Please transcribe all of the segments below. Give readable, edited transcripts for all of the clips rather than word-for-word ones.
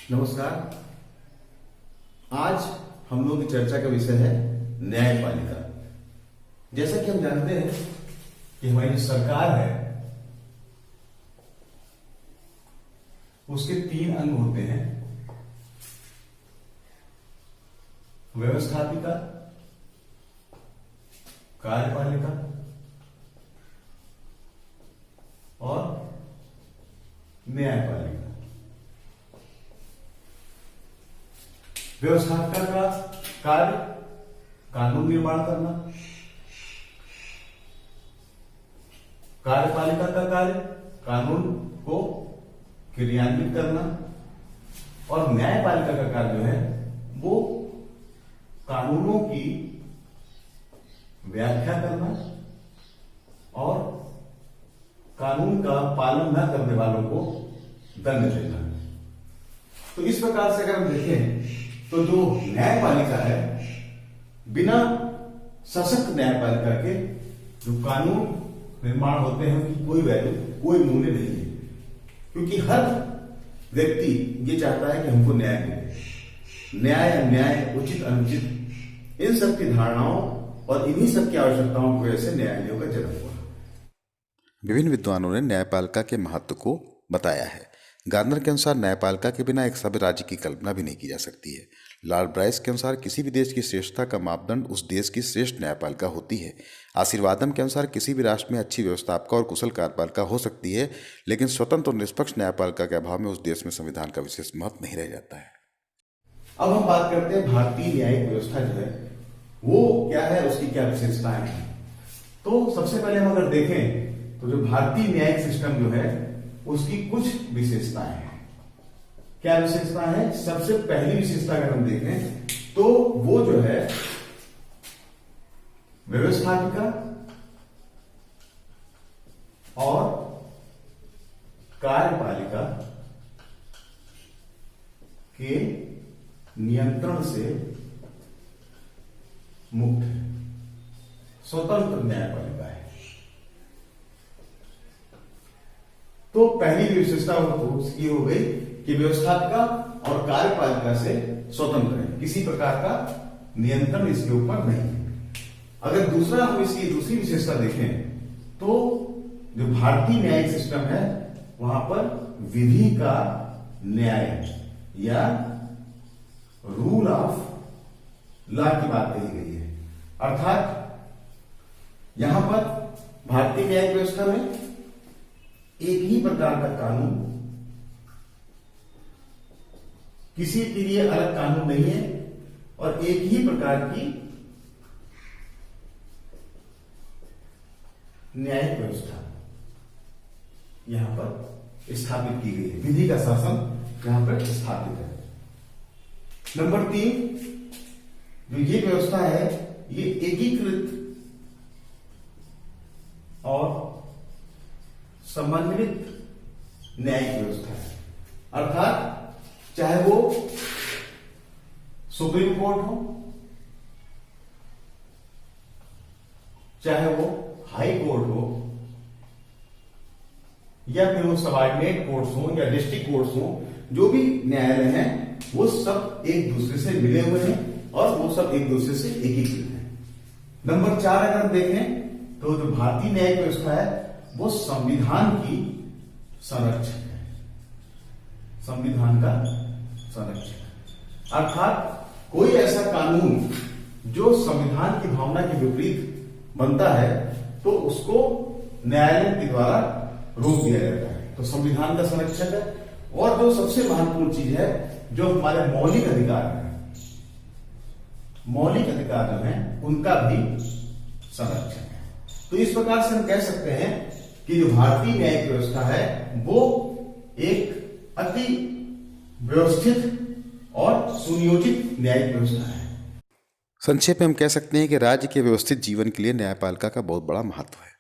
नमस्कार। आज हम लोग की चर्चा का विषय है न्यायपालिका। जैसा कि हम जानते हैं कि हमारी जो सरकार है उसके 3 अंग होते हैं: व्यवस्थापिका, कार्यपालिका और न्यायपालिका। व्यवस्थापिका का कार्य कानून निर्माण करना, कार्यपालिका का कार्य कानून को क्रियान्वित करना और न्यायपालिका का कार्य जो है वो कानूनों की व्याख्या करना और कानून का पालन न करने वालों को दंड देना। तो इस प्रकार से अगर हम देखें तो जो न्यायपालिका है, बिना सशक्त न्यायपालिका के जो कानून निर्माण होते हैं उनकी कोई वैल्यू, कोई मूल्य नहीं है। क्योंकि हर व्यक्ति ये चाहता है कि हमको न्याय मिले। न्याय, अन्याय, उचित, अनुचित, इन सब की धारणाओं और इन्हीं सब की आवश्यकताओं की वजह से न्यायालयों का जन्म हुआ। विभिन्न विद्वानों ने न्यायपालिका के महत्व को बताया है। गार्नर के अनुसार न्यायपालिका के बिना एक सभ्य राज्य की कल्पना भी नहीं की जा सकती है। लॉर्ड ब्राइस के अनुसार किसी भी देश की श्रेष्ठता का मापदंड उस देश की श्रेष्ठ न्यायपालिका होती है। आशीर्वादम के अनुसार किसी भी राष्ट्र में अच्छी व्यवस्थापिका और कुशल कार्यपालिका हो सकती है, लेकिन स्वतंत्र और निष्पक्ष न्यायपालिका के अभाव में उस देश में संविधान का विशेष महत्व नहीं रह जाता है। अब हम बात करते हैं भारतीय न्यायिक व्यवस्था जो है वो क्या है, उसकी क्या विशेषताएं हैं। तो सबसे पहले हम अगर देखें तो जो भारतीय न्यायिक सिस्टम जो है उसकी कुछ विशेषताएं हैं। क्या विशेषताएं हैं? सबसे पहली विशेषता अगर हम देखें तो वो जो है व्यवस्थापिका और कार्यपालिका के नियंत्रण से मुक्त है, स्वतंत्र न्यायपालिका है। तो पहली विशेषता उसकी हो गई कि व्यवस्थापिका और कार्यपालिका से स्वतंत्र है, किसी प्रकार का नियंत्रण इसके ऊपर नहीं है। अगर दूसरा हम इसकी दूसरी विशेषता देखें तो जो भारतीय न्यायिक सिस्टम है वहां पर विधि का न्याय या रूल ऑफ लॉ की बात कही गई है। अर्थात यहां पर भारतीय न्यायिक व्यवस्था में एक ही प्रकार का कानून, किसी के लिए अलग कानून नहीं है और एक ही प्रकार की न्यायिक व्यवस्था यहां पर स्थापित की गई है। विधि का शासन यहां पर स्थापित है। नंबर 3, जो ये व्यवस्था है ये एकीकृत और समन्वित न्यायिक व्यवस्था है। अर्थात चाहे वो सुप्रीम कोर्ट हो, चाहे वो हाई कोर्ट हो, या फिर वो सबऑर्डिनेट कोर्ट्स हो या डिस्ट्रिक्ट कोर्ट्स हो, जो भी न्यायालय हैं वो सब एक दूसरे से मिले हुए हैं और वो सब एक दूसरे से एकीकृत हैं। नंबर 4 अगर हम देखें तो जो भारतीय न्यायिक व्यवस्था है वो संविधान की संरक्षक है, संविधान का संरक्षक। अर्थात कोई ऐसा कानून जो संविधान की भावना के विपरीत बनता है तो उसको न्यायालय के द्वारा रोक दिया जाता है। तो संविधान का संरक्षक है। और जो सबसे महत्वपूर्ण चीज है, जो हमारे मौलिक अधिकार है, मौलिक अधिकार जो है उनका भी संरक्षण है। तो इस प्रकार से हम कह सकते हैं कि जो भारतीय न्यायिक व्यवस्था है वो एक अति व्यवस्थित और सुनियोजित न्यायिक व्यवस्था है। संक्षेप में हम कह सकते हैं कि राज्य के व्यवस्थित जीवन के लिए न्यायपालिका का बहुत बड़ा महत्व है।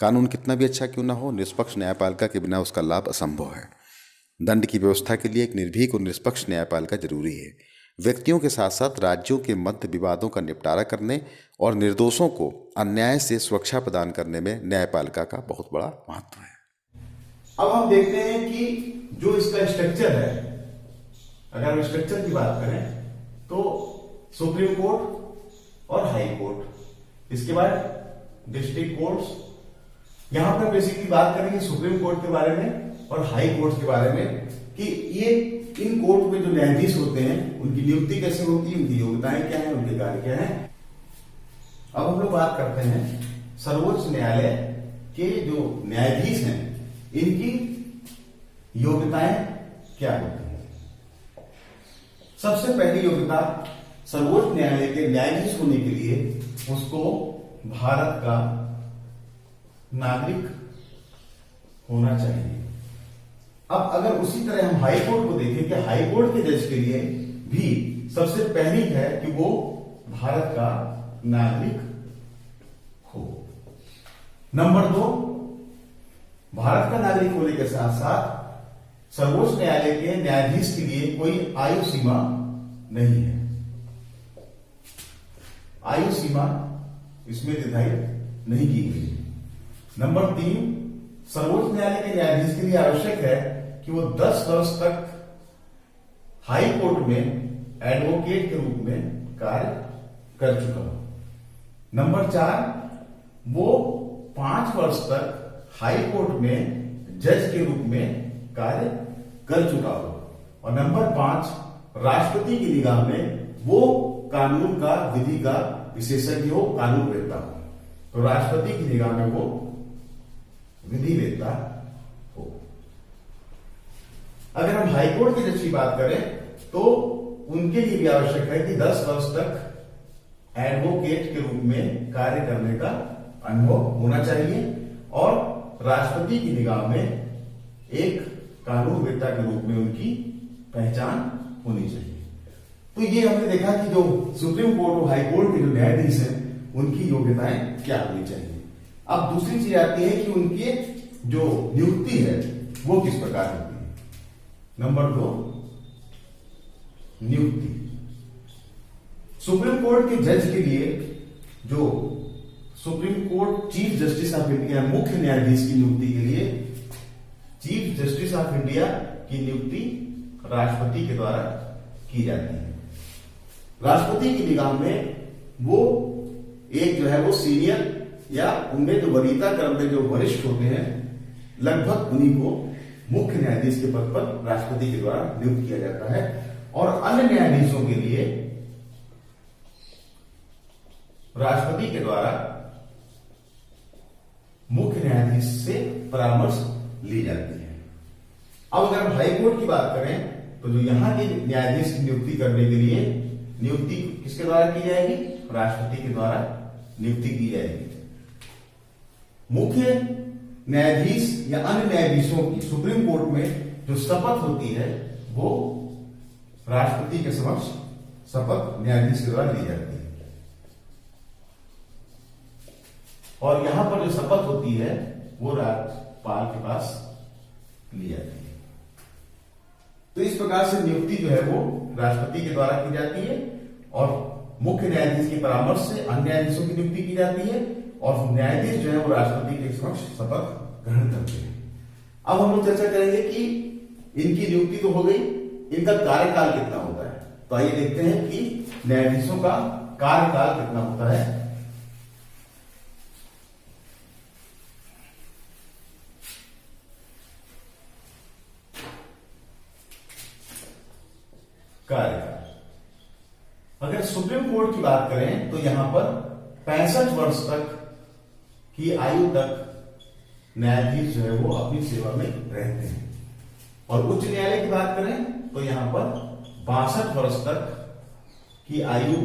कानून कितना भी अच्छा क्यों ना हो, निष्पक्ष न्यायपालिका के बिना उसका लाभ असंभव है। दंड की व्यवस्था के लिए एक निर्भीक और निष्पक्ष न्यायपालिका जरूरी है। व्यक्तियों के साथ साथ राज्यों के मध्य विवादों का निपटारा करने और निर्दोषों को अन्याय से सुरक्षा प्रदान करने में न्यायपालिका का बहुत बड़ा महत्व है। अब हम देखते हैं कि जो इसका स्ट्रक्चर है अगर हम स्ट्रक्चर की बात करें तो सुप्रीम कोर्ट और हाई कोर्ट, इसके बाद डिस्ट्रिक्ट कोर्ट्स। यहां पर बेसिकली बात करेंगे सुप्रीम कोर्ट के बारे में और हाई कोर्ट के बारे में कि ये इन कोर्ट में जो न्यायाधीश होते हैं उनकी नियुक्ति कैसे होती है, उनकी योग्यताएं क्या है, उनके कार्य क्या है। अब हम लोग बात करते हैं सर्वोच्च न्यायालय के जो न्यायाधीश हैं इनकी योग्यताएं क्या होती है। सबसे पहली योग्यता सर्वोच्च न्यायालय के न्यायाधीश होने के लिए उसको भारत का नागरिक होना चाहिए। अब अगर उसी तरह हम हाई कोर्ट को देखें कि हाई कोर्ट के जज के लिए भी सबसे पहली है कि वो भारत का नागरिक हो। नंबर 2, भारत का नागरिक होने के साथ साथ सर्वोच्च न्यायालय के न्यायाधीश के लिए कोई आयु सीमा नहीं है। आयु सीमा इसमें निर्धारित नहीं की गई है। नंबर 3, सर्वोच्च न्यायालय के न्यायाधीश के लिए आवश्यक है कि वो 10 वर्ष तक हाई कोर्ट में एडवोकेट के रूप में कार्य कर चुका हो। नंबर 4, वो 5 वर्ष तक हाई कोर्ट में जज के रूप में कार्य कर चुका हो। और नंबर 5, राष्ट्रपति की निगाह में वो कानून का, विधि का विशेषज्ञ हो, कानून वेत्ता हो। तो राष्ट्रपति की निगाह में वो विधि वेत्ता हो। अगर हम हाईकोर्ट के जज की बात करें तो उनके लिए भी आवश्यक है कि 10 वर्ष तक एडवोकेट के रूप में कार्य करने का अनुभव होना चाहिए और राष्ट्रपति की निगाह में एक कानून वेत्ता के रूप में उनकी पहचान होनी चाहिए। तो ये हमने देखा कि जो सुप्रीम कोर्ट और हाई कोर्ट के जो न्यायाधीश हैं उनकी योग्यताएं क्या होनी चाहिए। अब दूसरी चीज आती है कि उनकी जो नियुक्ति है वो किस प्रकार होती है। नंबर 2, नियुक्ति। सुप्रीम कोर्ट के जज के लिए जो supreme court chief justice of India, मुख्य न्यायाधीश की नियुक्ति के लिए चीफ जस्टिस ऑफ इंडिया की नियुक्ति राष्ट्रपति के द्वारा की जाती है। राष्ट्रपति की निगाह में वो एक जो है वो सीनियर या उनमें जो वरीयता क्रम में जो वरिष्ठ होते हैं लगभग उन्हीं को मुख्य न्यायाधीश के पद पर राष्ट्रपति के द्वारा नियुक्त किया जाता है। और अन्य न्यायाधीशों के लिए राष्ट्रपति के द्वारा मुख्य न्यायाधीश से परामर्श ली जाती है। अब अगर हम हाई कोर्ट की बात करें तो जो यहां के न्यायाधीश की नियुक्ति करने के लिए नियुक्ति किसके द्वारा की जाएगी, राष्ट्रपति के द्वारा नियुक्ति की जाएगी। मुख्य न्यायाधीश या अन्य न्यायाधीशों की सुप्रीम कोर्ट में जो शपथ होती है वो राष्ट्रपति के समक्ष शपथ न्यायाधीश के द्वारा ली जाती है। और यहां पर जो शपथ होती है वो राज्यपाल के पास ली जाती है। तो इस प्रकार से नियुक्ति जो है वो राष्ट्रपति के द्वारा की जाती है और मुख्य न्यायाधीश की परामर्श से अन्य न्यायाधीशों की नियुक्ति की जाती है और न्यायाधीश जो है वो राष्ट्रपति के समक्ष शपथ ग्रहण करते हैं। अब हम लोग चर्चा करेंगे कि इनकी नियुक्ति तो हो गई, इनका कार्यकाल कितना होता है। तो आइए देखते हैं कि न्यायाधीशों का कार्यकाल कितना होता है। कार्यकाल, अगर सुप्रीम कोर्ट की बात करें तो यहां पर 65 वर्ष तक की आयु तक न्यायाधीश जो है वो अपनी सेवा में रहते हैं। और उच्च न्यायालय की बात करें तो यहां पर 62 वर्ष तक की आयु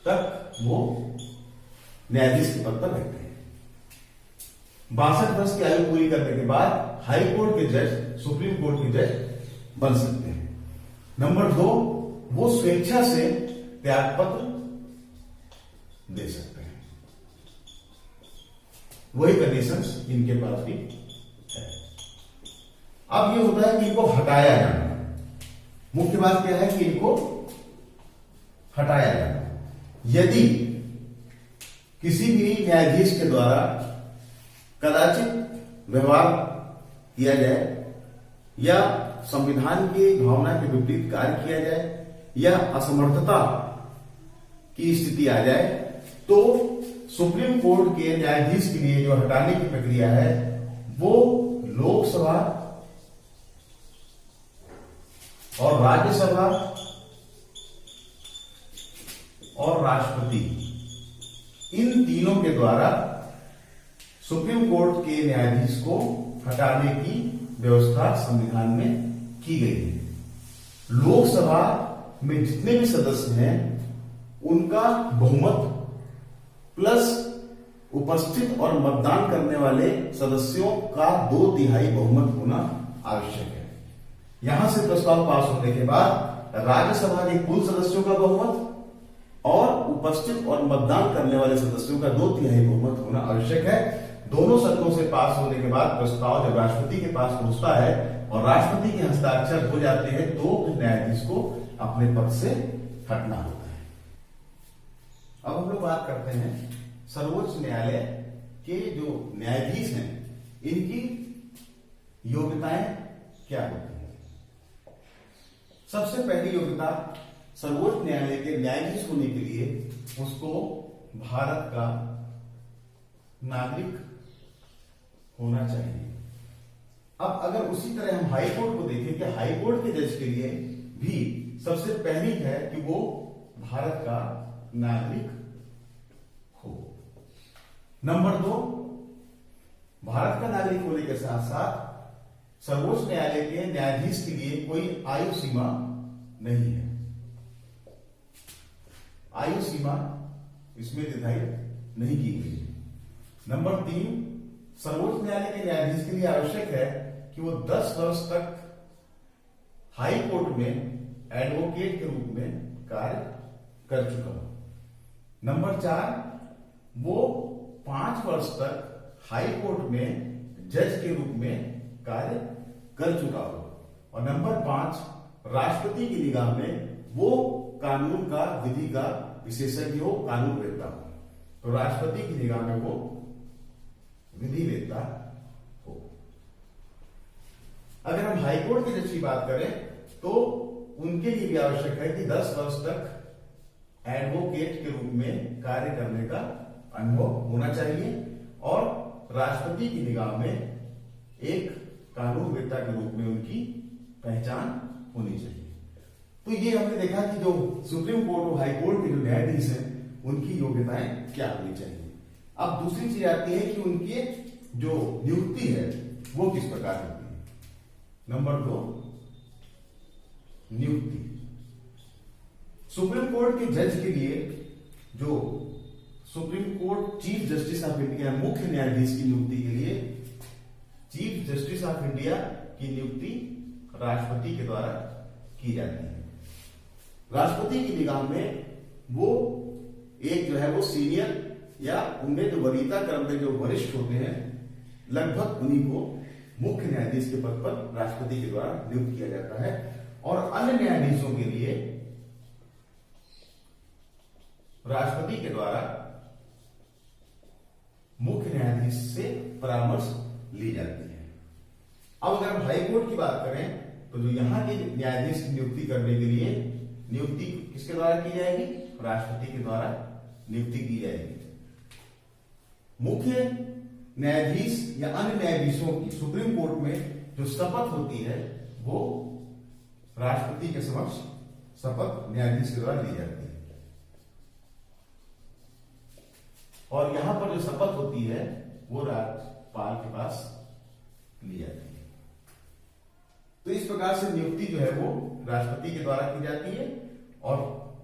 तक वो न्यायाधीश के पद पर रहते हैं। 62 वर्ष की आयु पूरी करने के बाद हाई कोर्ट के जज सुप्रीम कोर्ट के जज बन सकते हैं। नंबर 2, वो स्वेच्छा से त्यागपत्र दे सकते हैं। वही कंडीशंस इनके पास भी है। अब ये होता है कि इनको हटाया जाना। मुख्य बात क्या है कि इनको हटाया जाना। यदि किसी भी न्यायाधीश के द्वारा कदाचित व्यवहार किया जाए या संविधान की भावना के विपरीत कार्य किया जाए या असमर्थता की स्थिति आ जाए तो सुप्रीम कोर्ट के न्यायाधीश के लिए जो हटाने की प्रक्रिया है वो लोकसभा और राज्यसभा और राष्ट्रपति इन तीनों के द्वारा सुप्रीम कोर्ट के न्यायाधीश को हटाने की व्यवस्था संविधान में की गई है। लोकसभा में जितने भी सदस्य हैं उनका बहुमत प्लस उपस्थित और मतदान करने वाले सदस्यों का 2/3 बहुमत होना आवश्यक है। यहां से प्रस्ताव पास होने के बाद राज्यसभा के कुल सदस्यों का बहुमत और उपस्थित और मतदान करने वाले सदस्यों का 2/3 बहुमत होना आवश्यक है। दोनों सदनों से पास होने के बाद प्रस्ताव जब राष्ट्रपति के पास पहुंचता है और राष्ट्रपति के हस्ताक्षर हो जाते हैं तो न्यायाधीश को अपने पद से हटना होता है। अब हम लोग बात करते हैं सर्वोच्च न्यायालय के जो न्यायाधीश हैं इनकी योग्यताएं क्या होती हैं। सबसे पहली योग्यता सर्वोच्च न्यायालय के न्यायाधीश होने के लिए उसको भारत का नागरिक होना चाहिए। अब अगर उसी तरह हम हाई कोर्ट को देखें कि हाई कोर्ट के जज के लिए भी सबसे पहली है कि वो भारत का नागरिक हो। नंबर 2, भारत का नागरिक होने के साथ साथ सर्वोच्च न्यायालय के न्यायाधीश के लिए कोई आयु सीमा नहीं है। आयु सीमा इसमें निर्धारित नहीं की गई है। नंबर 3, सर्वोच्च न्यायालय के न्यायाधीश के लिए आवश्यक है कि वो 10 वर्ष तक हाई कोर्ट में एडवोकेट के रूप में कार्य कर चुका हो। नंबर 4, वो 5 वर्ष तक हाई कोर्ट में जज के रूप में कार्य कर चुका हो। और नंबर 5, राष्ट्रपति की निगाह में वो कानून का विधि का विशेषज्ञ हो, कानून वेत्ता हो। तो राष्ट्रपति की निगाह में वो विधि वेत्ता हो। अगर हम हाईकोर्ट के जज की बात करें तो उनके लिए भी आवश्यक है कि 10 वर्ष तक एडवोकेट के रूप में कार्य करने का अनुभव होना चाहिए और राष्ट्रपति की निगाह में एक कानून वेत्ता के रूप में उनकी पहचान होनी चाहिए। तो ये हमने देखा कि जो सुप्रीम कोर्ट और हाई कोर्ट के जो न्यायाधीश हैं उनकी योग्यताएं क्या होनी चाहिए। अब दूसरी चीज आती है कि उनकी जो नियुक्ति है वो किस प्रकार होती है। नंबर 2, नियुक्ति। सुप्रीम कोर्ट के जज के लिए जो supreme court chief justice of India मुख्य न्यायाधीश की नियुक्ति के लिए चीफ जस्टिस ऑफ इंडिया की नियुक्ति राष्ट्रपति के द्वारा की जाती है। राष्ट्रपति की निगाह में वो एक जो है वो सीनियर या उनमें जो वरीयता क्रम में जो वरिष्ठ होते हैं लगभग उन्हीं को मुख्य न्यायाधीश के पद पर राष्ट्रपति के द्वारा नियुक्त किया जाता है। और अन्य न्यायाधीशों के लिए राष्ट्रपति के द्वारा मुख्य न्यायाधीश से परामर्श ली जाती है। अब अगर हम हाई कोर्ट की बात करें तो जो यहां के न्यायाधीश की नियुक्ति करने के लिए नियुक्ति किसके द्वारा की जाएगी, राष्ट्रपति के द्वारा नियुक्ति की जाएगी। मुख्य न्यायाधीश या अन्य न्यायाधीशों की सुप्रीम कोर्ट में जो शपथ होती है वो राष्ट्रपति के समक्ष शपथ न्यायाधीश के द्वारा ली जाती है। और यहां पर जो शपथ होती है वो राज्यपाल के पास ली जाती है। तो इस प्रकार से नियुक्ति जो है वो राष्ट्रपति के द्वारा की जाती है और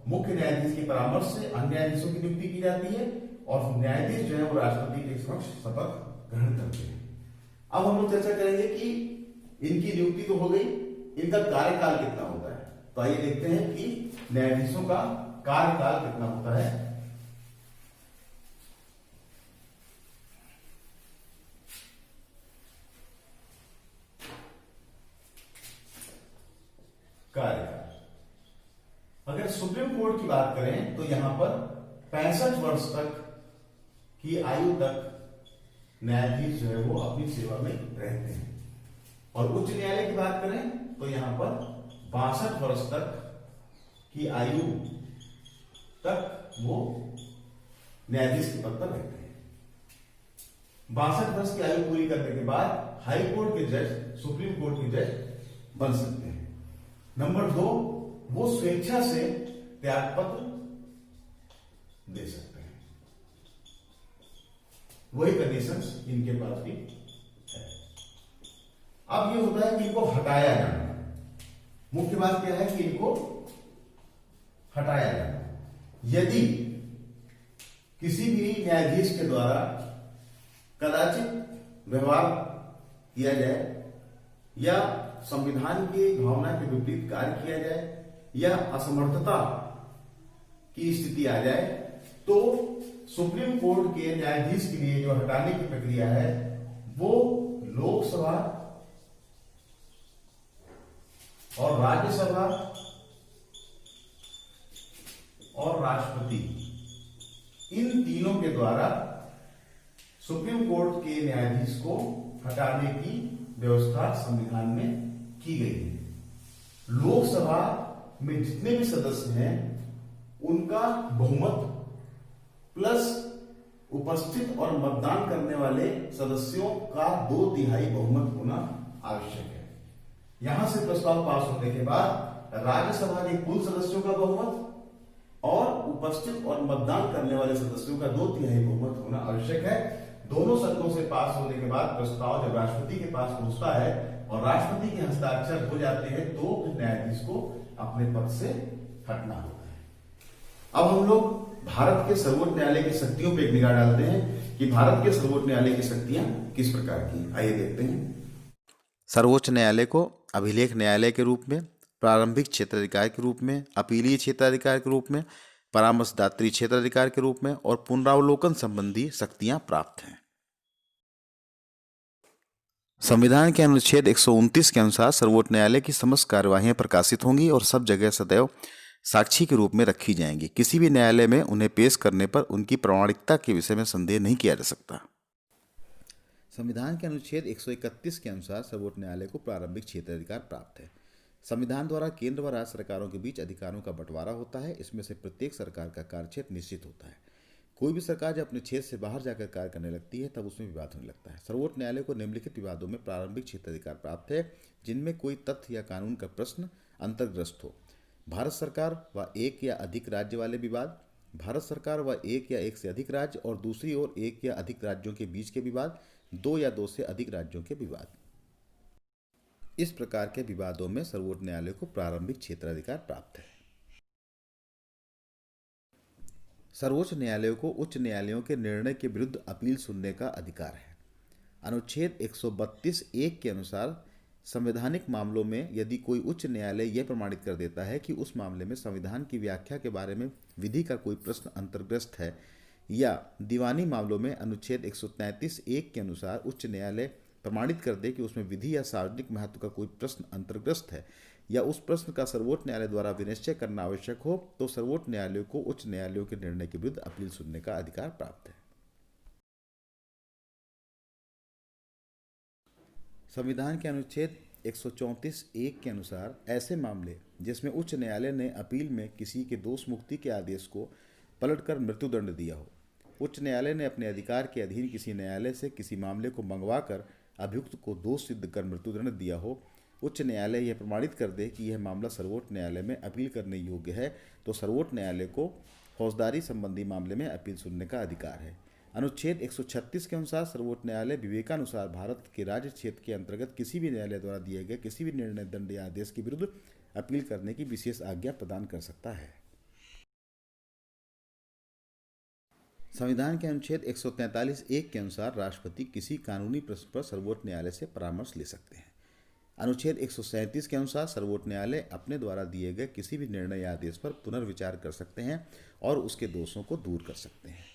मुख्य न्यायाधीश के परामर्श से अन्य न्यायाधीशों की नियुक्ति की जाती है और न्यायाधीश जो है वो राष्ट्रपति के समक्ष शपथ ग्रहण करते हैं। अब हम लोग चर्चा करेंगे कि इनकी नियुक्ति तो हो गई, इनका कार्यकाल कितना होता है। तो आइए देखते हैं कि न्यायाधीशों का कार्यकाल कितना होता है। कार्यकाल अगर सुप्रीम कोर्ट की बात करें तो यहां पर 65 वर्ष तक की आयु तक न्यायाधीश जो है वो अपनी सेवा में रहते हैं। और उच्च न्यायालय की बात करें तो यहां पर 62 वर्ष तक की आयु तक वो न्यायाधीश के पद पर रहते हैं। 62 वर्ष की आयु पूरी करने के बाद हाई कोर्ट के जज, सुप्रीम कोर्ट के जज बन सकते हैं। नंबर 2, वो स्वेच्छा से त्याग पत्र दे सकते हैं। वही कंडीशंस इनके पास भी है। अब ये होता है कि इनको हटाया जाना। मुख्य बात क्या है कि इनको हटाया जाना। यदि किसी भी न्यायाधीश के द्वारा कदाचित व्यवहार किया जाए या संविधान की भावना के विपरीत कार्य किया जाए या असमर्थता की स्थिति आ जाए, तो सुप्रीम कोर्ट के न्यायाधीश के लिए जो हटाने की प्रक्रिया है वो लोकसभा और राज्यसभा और राष्ट्रपति, इन तीनों के द्वारा सुप्रीम कोर्ट के न्यायाधीश को हटाने की व्यवस्था संविधान में की गई है। लोकसभा में जितने भी सदस्य हैं उनका बहुमत प्लस उपस्थित और मतदान करने वाले सदस्यों का 2/3 बहुमत होना आवश्यक है। यहां से प्रस्ताव पास होने के बाद राज्यसभा के कुल सदस्यों का बहुमत और उपस्थित और मतदान करने वाले सदस्यों का 2/3 बहुमत होना आवश्यक है। दोनों सदनों से पास होने के बाद प्रस्ताव जब राष्ट्रपति के पास पहुंचता है और राष्ट्रपति के हस्ताक्षर हो जाते हैं तो न्यायाधीश को अपने पद से हटना होता है। अब हम लोग भारत के सर्वोच्च न्यायालय की शक्तियों पर एक निगाह डालते हैं कि भारत के सर्वोच्च न्यायालय की शक्तियां किस प्रकार की। आइए देखते हैं। सर्वोच्च न्यायालय को अभिलेख न्यायालय के रूप में, प्रारंभिक क्षेत्राधिकार के रूप में, अपीलीय क्षेत्राधिकार के रूप में, परामर्शदात्री क्षेत्राधिकार के रूप में और पुनरावलोकन संबंधी शक्तियां प्राप्त हैं। संविधान के अनुच्छेद 129 के अनुसार सर्वोच्च न्यायालय की समस्त कार्यवाहियां प्रकाशित होंगी और सब जगह सदैव साक्षी के रूप में रखी जाएंगी। किसी भी न्यायालय में उन्हें पेश करने पर उनकी प्रामाणिकता के विषय में संदेह नहीं किया जा सकता। संविधान के अनुच्छेद 131 के अनुसार सर्वोच्च न्यायालय को प्रारंभिक क्षेत्राधिकार प्राप्त है। संविधान द्वारा केंद्र व राज्य सरकारों के बीच अधिकारों का बंटवारा होता है। इसमें से प्रत्येक सरकार का कार्यक्षेत्र निश्चित होता है। कोई भी सरकार जब अपने क्षेत्र से बाहर जाकर कार्य करने लगती है तब उसमें विवाद होने लगता है। सर्वोच्च न्यायालय को निम्नलिखित विवादों में प्रारंभिक क्षेत्राधिकार प्राप्त है जिनमें कोई तथ्य या कानून का प्रश्न अंतर्ग्रस्त हो। भारत सरकार व एक या अधिक राज्य वाले विवाद, भारत सरकार व एक या एक से अधिक राज्य और दूसरी ओर एक या अधिक राज्यों के बीच के विवाद, 2 या 2 से अधिक राज्यों के विवाद। इस प्रकार के विवादों में सर्वोच्च न्यायालय को प्रारंभिक क्षेत्राधिकार प्राप्त है। सर्वोच्च न्यायालय को उच्च न्यायालयों के निर्णय के विरुद्ध अपील सुनने का अधिकार है। अनुच्छेद 132(1) के अनुसार संवैधानिक मामलों में यदि कोई उच्च न्यायालय यह प्रमाणित कर देता है कि उस मामले में संविधान की व्याख्या के बारे में विधि का कोई प्रश्न अंतर्ग्रस्त है, या दीवानी मामलों में अनुच्छेद 133(1) के अनुसार उच्च न्यायालय प्रमाणित कर दे कि उसमें विधि या सार्वजनिक महत्व का कोई प्रश्न अंतर्ग्रस्त है या उस प्रश्न का सर्वोच्च न्यायालय द्वारा विनिश्चय करना आवश्यक हो, तो सर्वोच्च न्यायालय को उच्च न्यायालयों के निर्णय के विरुद्ध अपील सुनने का अधिकार प्राप्त है। संविधान के अनुच्छेद 134(1) के अनुसार ऐसे मामले जिसमें उच्च न्यायालय ने अपील में किसी के दोष मुक्ति के आदेश को पलटकर मृत्युदंड दिया हो, उच्च न्यायालय ने अपने अधिकार के अधीन किसी न्यायालय से किसी मामले को मंगवाकर अभियुक्त को दोष सिद्ध कर मृत्युदंड दिया हो, उच्च न्यायालय यह प्रमाणित कर दे कि यह मामला सर्वोच्च न्यायालय में अपील करने योग्य है, तो सर्वोच्च न्यायालय को फौजदारी संबंधी मामले में अपील सुनने का अधिकार है। अनुच्छेद 136 के अनुसार सर्वोच्च न्यायालय विवेकानुसार भारत के राज्य क्षेत्र के अंतर्गत किसी भी न्यायालय द्वारा दिए गए किसी भी निर्णय, दंड या आदेश के विरुद्ध अपील करने की विशेष आज्ञा प्रदान कर सकता है। संविधान के अनुच्छेद 143(1) के अनुसार राष्ट्रपति किसी कानूनी प्रश्न पर सर्वोच्च न्यायालय से परामर्श ले सकते हैं। अनुच्छेद 137 के अनुसार सर्वोच्च न्यायालय अपने द्वारा दिए गए किसी भी निर्णय या आदेश पर पुनर्विचार कर सकते हैं और उसके दोषों को दूर कर सकते हैं।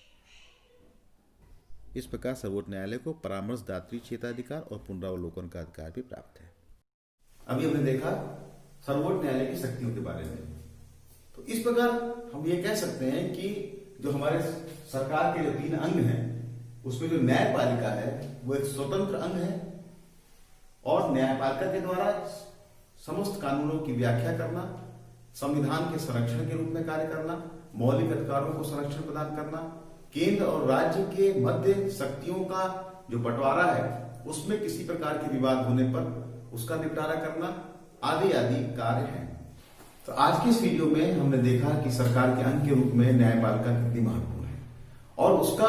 इस प्रकार सर्वोच्च न्यायालय को परामर्शदात्री क्षेत्राधिकार और पुनरावलोकन का अधिकार भी प्राप्त है। अभी हमने देखा सर्वोच्च न्यायालय की शक्तियों के बारे में। तो इस प्रकार हम ये कह सकते हैं कि जो हमारे सरकार के जो 3 अंग हैं उसमें जो न्यायपालिका है वो एक स्वतंत्र अंग है और न्यायपालिका के द्वारा समस्त कानूनों की व्याख्या करना, संविधान के संरक्षण के रूप में कार्य करना, मौलिक अधिकारों को संरक्षण प्रदान करना, केंद्र और राज्य के मध्य शक्तियों का जो बंटवारा है उसमें किसी प्रकार के विवाद होने पर उसका निपटारा करना आदि आदि कार्य हैं। तो आज की इस वीडियो में हमने देखा कि सरकार के अंग के रूप में न्यायपालिका कितनी महत्वपूर्ण है और उसका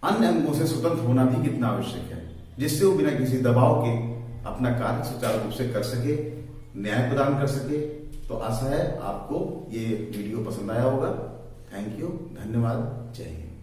अन्य अंगों से स्वतंत्र होना भी कितना आवश्यक है, जिससे वो बिना किसी दबाव के अपना कार्य सुचारू रूप से कर सके, न्याय प्रदान कर सके। तो आशा है आपको ये वीडियो पसंद आया होगा। थैंक यू, धन्यवाद, जय हिंद।